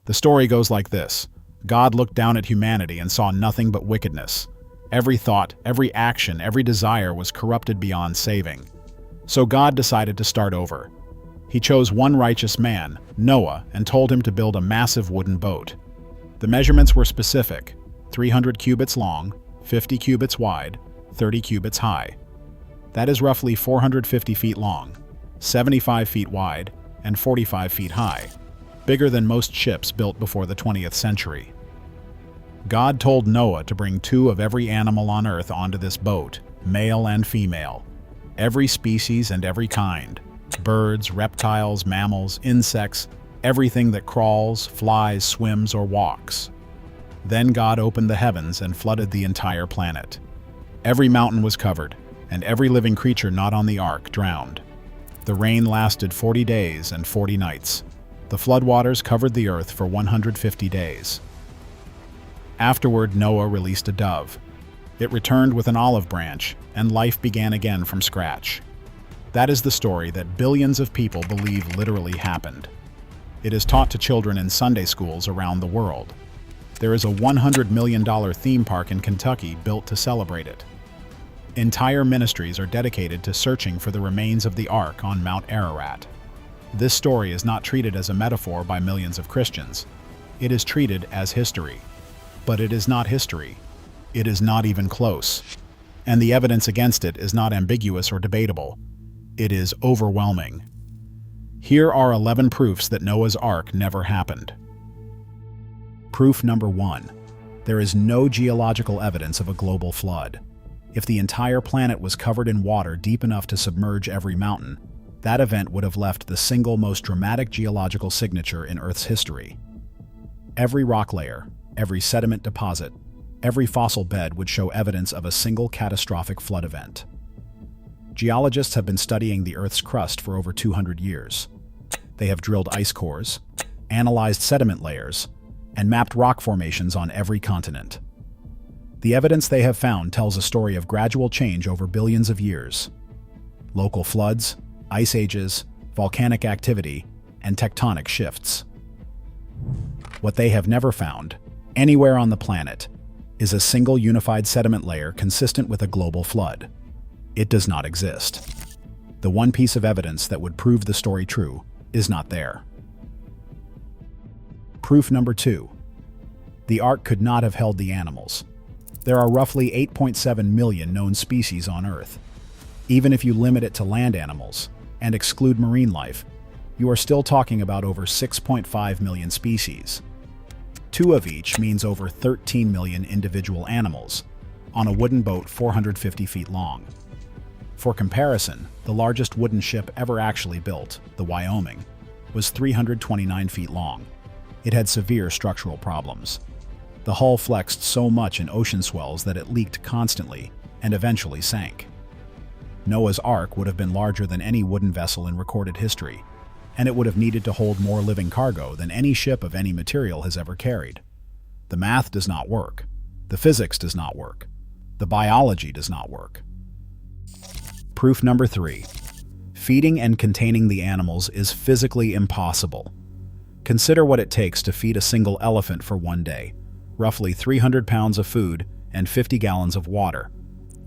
The story goes like this. God looked down at humanity and saw nothing but wickedness. Every thought, every action, every desire was corrupted beyond saving. So God decided to start over. He chose one righteous man, Noah, and told him to build a massive wooden boat. The measurements were specific: 300 cubits long, 50 cubits wide, 30 cubits high. That is roughly 450 feet long, 75 feet wide, and 45 feet high, bigger than most ships built before the 20th century. God told Noah to bring 2 of every animal on earth onto this boat, male and female, every species and every kind: birds, reptiles, mammals, insects, everything that crawls, flies, swims, or walks. Then God opened the heavens and flooded the entire planet. Every mountain was covered, and every living creature not on the ark drowned. The rain lasted 40 days and 40 nights. The floodwaters covered the earth for 150 days. Afterward, Noah released a dove. It returned with an olive branch, and life began again from scratch. That is the story that billions of people believe literally happened. It is taught to children in Sunday schools around the world. There is a $100 million theme park in Kentucky built to celebrate it. Entire ministries are dedicated to searching for the remains of the Ark on Mount Ararat. This story is not treated as a metaphor by millions of Christians. It is treated as history. But it is not history. It is not even close. And the evidence against it is not ambiguous or debatable. It is overwhelming. Here are 11 proofs that Noah's Ark never happened. Proof number 1. There is no geological evidence of a global flood. If the entire planet was covered in water deep enough to submerge every mountain, that event would have left the single most dramatic geological signature in Earth's history. Every rock layer, every sediment deposit, every fossil bed would show evidence of a single catastrophic flood event. Geologists have been studying the Earth's crust for over 200 years. They have drilled ice cores, analyzed sediment layers, and mapped rock formations on every continent. The evidence they have found tells a story of gradual change over billions of years. Local floods, ice ages, volcanic activity, and tectonic shifts. What they have never found, anywhere on the planet, is a single unified sediment layer consistent with a global flood. It does not exist. The one piece of evidence that would prove the story true is not there. Proof number 2. The Ark could not have held the animals. There are roughly 8.7 million known species on Earth. Even if you limit it to land animals and exclude marine life, you are still talking about over 6.5 million species. 2 of each means over 13 million individual animals on a wooden boat 450 feet long. For comparison, the largest wooden ship ever actually built, the Wyoming, was 329 feet long. It had severe structural problems. The hull flexed so much in ocean swells that it leaked constantly and eventually sank. Noah's Ark would have been larger than any wooden vessel in recorded history, and it would have needed to hold more living cargo than any ship of any material has ever carried. The math does not work. The physics does not work. The biology does not work. Proof number 3. Feeding and containing the animals is physically impossible. Consider what it takes to feed a single elephant for one day, roughly 300 pounds of food and 50 gallons of water.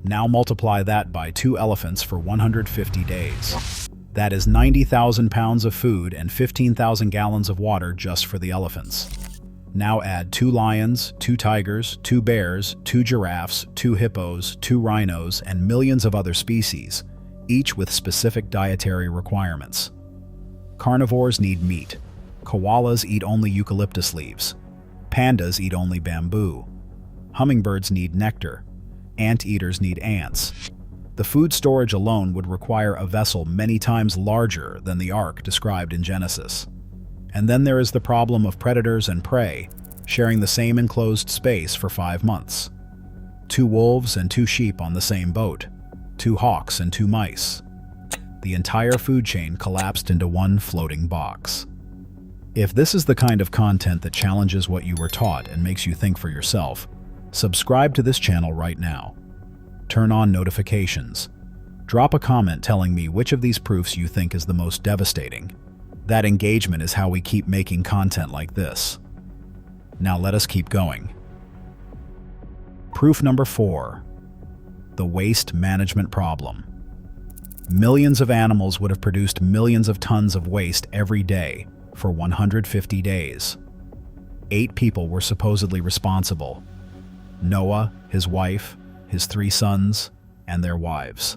Now multiply that by 2 elephants for 150 days. That is 90,000 pounds of food and 15,000 gallons of water just for the elephants. Now add 2 lions, 2 tigers, 2 bears, 2 giraffes, 2 hippos, 2 rhinos, and millions of other species, each with specific dietary requirements. Carnivores need meat. Koalas eat only eucalyptus leaves. Pandas eat only bamboo. Hummingbirds need nectar. Anteaters need ants. The food storage alone would require a vessel many times larger than the Ark described in Genesis. And then there is the problem of predators and prey sharing the same enclosed space for 5 months. 2 wolves and 2 sheep on the same boat. 2 hawks and 2 mice. The entire food chain collapsed into one floating box. If this is the kind of content that challenges what you were taught and makes you think for yourself, subscribe to this channel right now. Turn on notifications. Drop a comment telling me which of these proofs you think is the most devastating. That engagement is how we keep making content like this. Now let us keep going. Proof number 4. The waste management problem. Millions of animals would have produced millions of tons of waste every day for 150 days. 8 people were supposedly responsible: Noah, his wife, his 3 sons, and their wives.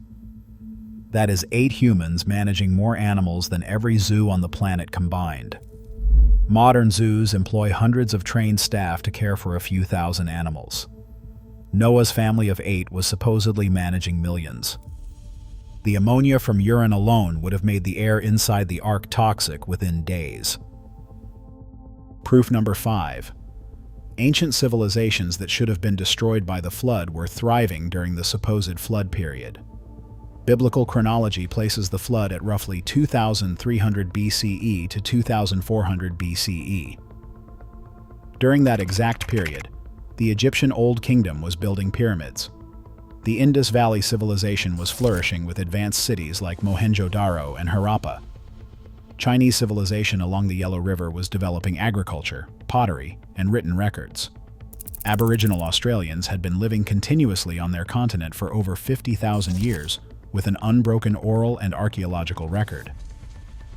That is 8 humans managing more animals than every zoo on the planet combined. Modern zoos employ hundreds of trained staff to care for a few thousand animals. Noah's family of 8 was supposedly managing millions. The ammonia from urine alone would have made the air inside the ark toxic within days. Proof number 5. Ancient civilizations that should have been destroyed by the flood were thriving during the supposed flood period. Biblical chronology places the flood at roughly 2300 BCE to 2400 BCE. During that exact period, the Egyptian Old Kingdom was building pyramids. The Indus Valley civilization was flourishing with advanced cities like Mohenjo-Daro and Harappa. Chinese civilization along the Yellow River was developing agriculture, pottery, and written records. Aboriginal Australians had been living continuously on their continent for over 50,000 years with an unbroken oral and archaeological record.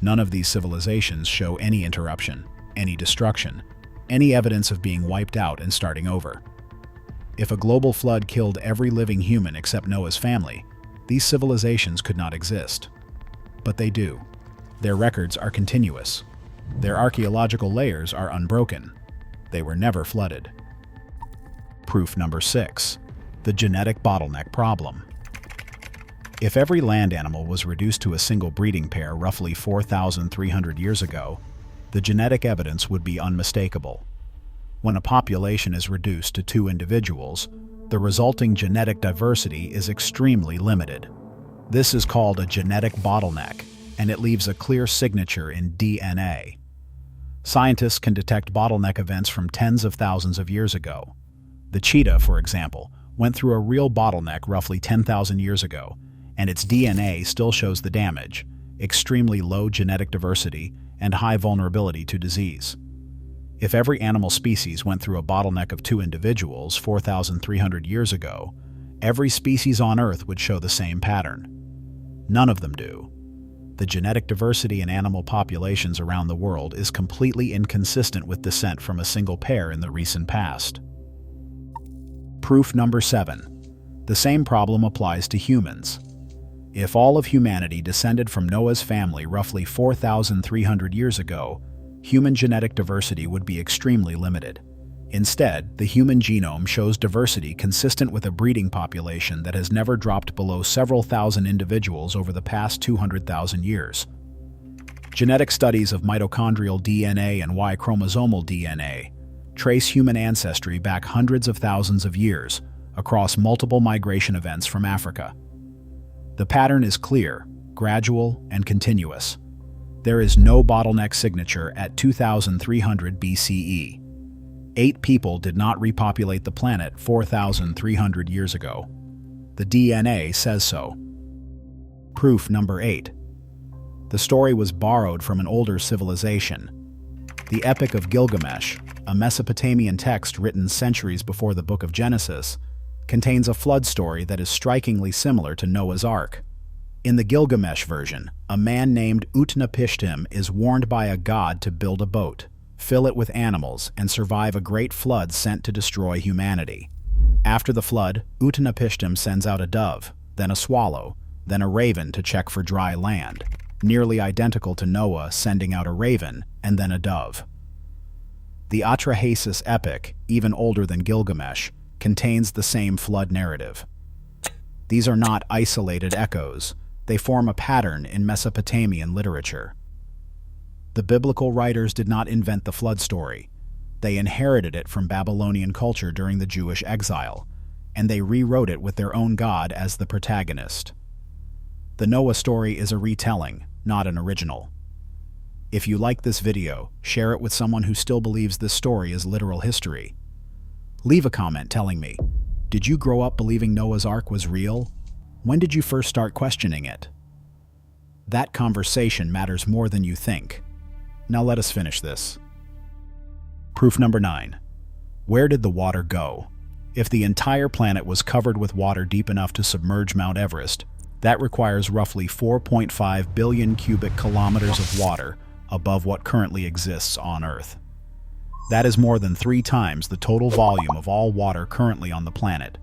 None of these civilizations show any interruption, any destruction, any evidence of being wiped out and starting over. If a global flood killed every living human except Noah's family, these civilizations could not exist. But they do. Their records are continuous. Their archaeological layers are unbroken. They were never flooded. Proof number 6. The genetic bottleneck problem. If every land animal was reduced to a single breeding pair roughly 4,300 years ago, the genetic evidence would be unmistakable. When a population is reduced to 2 individuals, the resulting genetic diversity is extremely limited. This is called a genetic bottleneck, and it leaves a clear signature in DNA. Scientists can detect bottleneck events from tens of thousands of years ago. The cheetah, for example, went through a real bottleneck roughly 10,000 years ago, and its DNA still shows the damage, extremely low genetic diversity, and high vulnerability to disease. If every animal species went through a bottleneck of 2 individuals 4,300 years ago, every species on Earth would show the same pattern. None of them do. The genetic diversity in animal populations around the world is completely inconsistent with descent from a single pair in the recent past. Proof number 7. The same problem applies to humans. If all of humanity descended from Noah's family roughly 4,300 years ago, human genetic diversity would be extremely limited. Instead, the human genome shows diversity consistent with a breeding population that has never dropped below several thousand individuals over the past 200,000 years. Genetic studies of mitochondrial DNA and Y-chromosomal DNA trace human ancestry back hundreds of thousands of years across multiple migration events from Africa. The pattern is clear, gradual, and continuous. There is no bottleneck signature at 2300 BCE. 8 people did not repopulate the planet 4,300 years ago. The DNA says so. Proof number 8. The story was borrowed from an older civilization. The Epic of Gilgamesh, a Mesopotamian text written centuries before the Book of Genesis, contains a flood story that is strikingly similar to Noah's Ark. In the Gilgamesh version, a man named Utnapishtim is warned by a god to build a boat, fill it with animals, and survive a great flood sent to destroy humanity. After the flood, Utnapishtim sends out a dove, then a swallow, then a raven to check for dry land, nearly identical to Noah sending out a raven and then a dove. The Atrahasis epic, even older than Gilgamesh, contains the same flood narrative. These are not isolated echoes. They form a pattern in Mesopotamian literature. The biblical writers did not invent the flood story. They inherited it from Babylonian culture during the Jewish exile, and they rewrote it with their own god as the protagonist. The Noah story is a retelling, not an original. If you like this video, share it with someone who still believes this story is literal history. Leave a comment telling me, did you grow up believing Noah's Ark was real? When did you first start questioning it? That conversation matters more than you think. Now let us finish this. Proof number 9. Where did the water go? If the entire planet was covered with water deep enough to submerge Mount Everest, that requires roughly 4.5 billion cubic kilometers of water above what currently exists on Earth. That is more than 3 times the total volume of all water currently on the planet.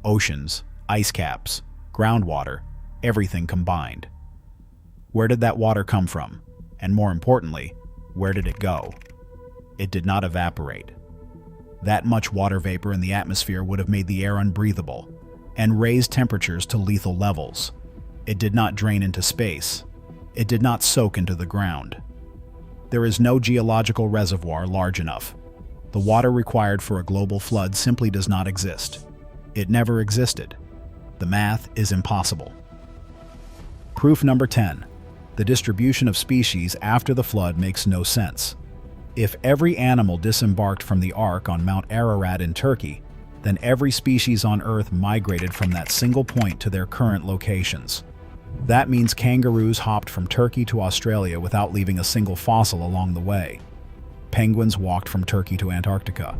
Oceans, ice caps, groundwater, everything combined. Where did that water come from? And more importantly, where did it go? It did not evaporate. That much water vapor in the atmosphere would have made the air unbreathable and raised temperatures to lethal levels. It did not drain into space. It did not soak into the ground. There is no geological reservoir large enough. The water required for a global flood simply does not exist. It never existed. The math is impossible. Proof number 10. The distribution of species after the flood makes no sense. If every animal disembarked from the Ark on Mount Ararat in Turkey, then every species on Earth migrated from that single point to their current locations. That means kangaroos hopped from Turkey to Australia without leaving a single fossil along the way. Penguins walked from Turkey to Antarctica.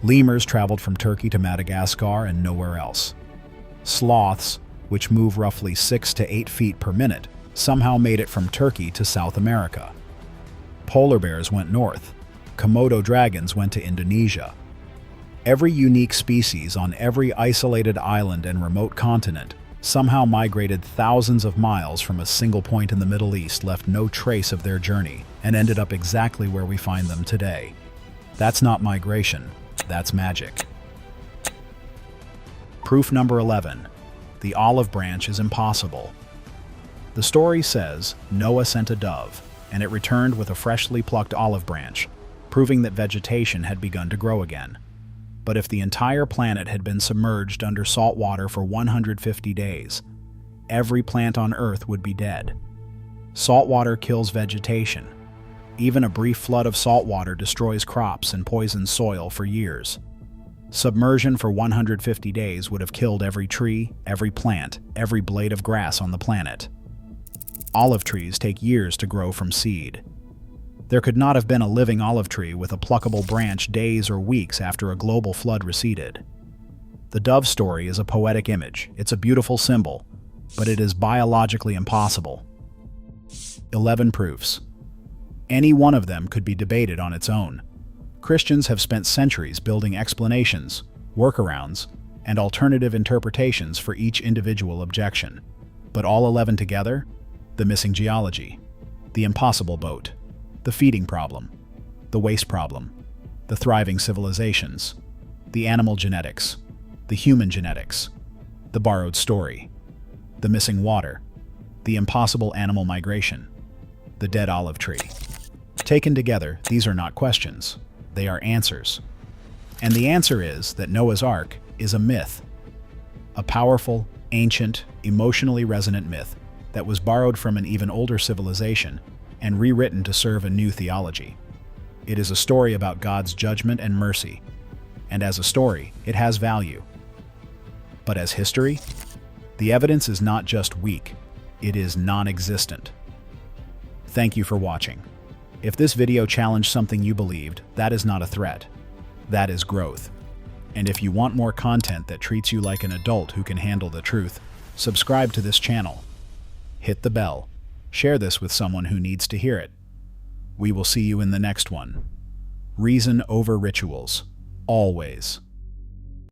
Lemurs traveled from Turkey to Madagascar and nowhere else. Sloths, which move roughly 6 to 8 feet per minute, somehow made it from Turkey to South America. Polar bears went north. Komodo dragons went to Indonesia. Every unique species on every isolated island and remote continent somehow migrated thousands of miles from a single point in the Middle East, left no trace of their journey, and ended up exactly where we find them today. That's not migration, that's magic. Proof number 11. The olive branch is impossible. The story says Noah sent a dove, and it returned with a freshly plucked olive branch, proving that vegetation had begun to grow again. But if the entire planet had been submerged under salt water for 150 days, every plant on Earth would be dead. Salt water kills vegetation. Even a brief flood of salt water destroys crops and poisons soil for years. Submersion for 150 days would have killed every tree, every plant, every blade of grass on the planet. Olive trees take years to grow from seed. There could not have been a living olive tree with a pluckable branch days or weeks after a global flood receded. The dove story is a poetic image. It's a beautiful symbol, but it is biologically impossible. 11 proofs. Any one of them could be debated on its own. Christians have spent centuries building explanations, workarounds, and alternative interpretations for each individual objection. But all 11 together? The missing geology, the impossible boat, the feeding problem, the waste problem, the thriving civilizations, the animal genetics, the human genetics, the borrowed story, the missing water, the impossible animal migration, the dead olive tree. Taken together, these are not questions, they are answers. And the answer is that Noah's Ark is a myth. A powerful, ancient, emotionally resonant myth that was borrowed from an even older civilization and rewritten to serve a new theology. It is a story about God's judgment and mercy, and as a story, it has value. But as history, the evidence is not just weak, it is non-existent. Thank you for watching. If this video challenged something you believed, that is not a threat. That is growth. And if you want more content that treats you like an adult who can handle the truth, subscribe to this channel. Hit the bell. Share this with someone who needs to hear it. We will see you in the next one. Reason over rituals. Always.